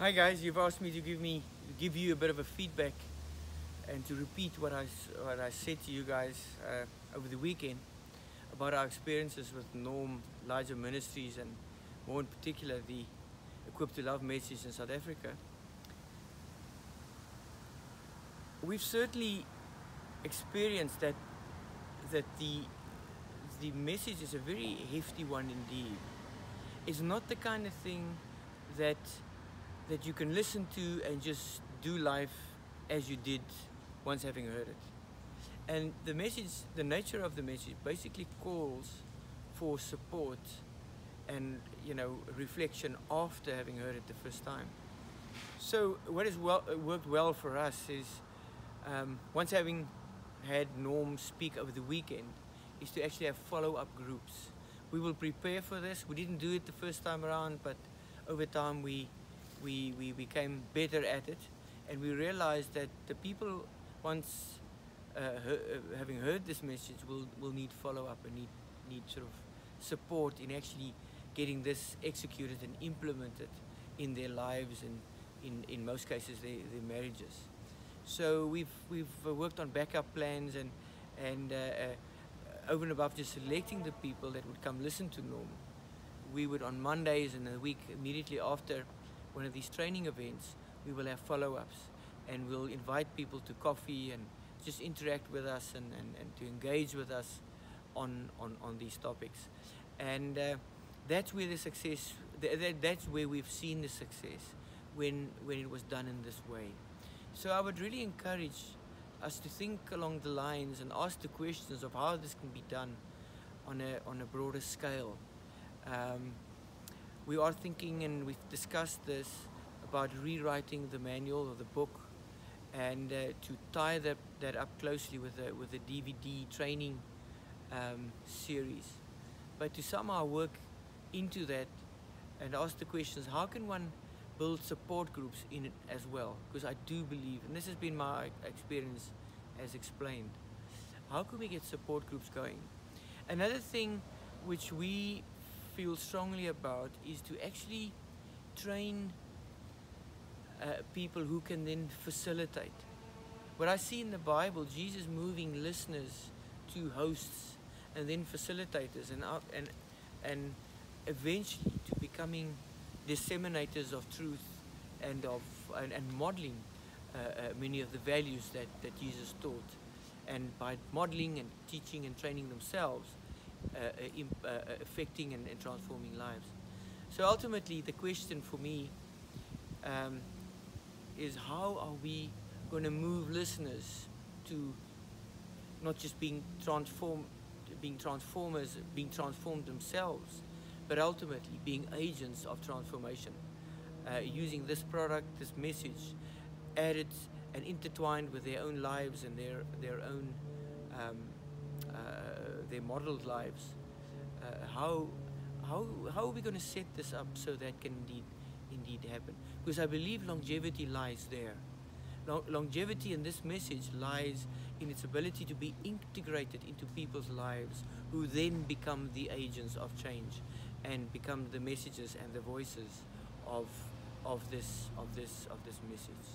Hi guys, you've asked me to give you a bit of a feedback and to repeat what I said to you guys over the weekend about our experiences with Norm Larger Ministries, and more in particular the Equipped to Love message in South Africa. We've certainly experienced that the message is a very hefty one indeed. It's not the kind of thing that you can listen to and just do life as you did once having heard it. And the message, the nature of the message basically calls for support and reflection after having heard it the first time. So what has worked well for us is once having had Norm speak over the weekend, is to actually have follow-up groups. We will prepare for this. We didn't do it the first time around, but over time we became better at it, and we realized that the people, once having heard this message, will need follow-up and need sort of support in actually getting this executed and implemented in their lives and in most cases their marriages. So we've worked on backup plans and over and above just selecting the people that would come listen to Norm. We would, on Mondays in the week immediately after one of these training events, we will have follow-ups, and we'll invite people to coffee and just interact with us and to engage with us on these topics. And that's where the success, that's where we've seen the success when it was done in this way. So I would really encourage us to think along the lines and ask the questions of how this can be done on a broader scale. We are thinking, and we've discussed this, about rewriting the manual or the book, and to tie that up closely with the DVD training series, but to somehow work into that and ask the questions: how can one build support groups in it as well? Because I do believe, and this has been my experience as explained, how can we get support groups going? Another thing which we feel strongly about is to actually train people who can then facilitate. What I see in the Bible, Jesus moving listeners to hosts and then facilitators, and eventually to becoming disseminators of truth and modeling many of the values that Jesus taught, and by modeling and teaching and training themselves, affecting and transforming lives. So ultimately the question for me is, how are we going to move listeners to not just being transformed themselves, but ultimately being agents of transformation, using this product, this message, added and intertwined with their own lives and their own their modeled lives. How are we going to set this up so that can indeed happen? Because I believe longevity lies there. Longevity in this message lies in its ability to be integrated into people's lives, who then become the agents of change and become the messages and the voices of this message.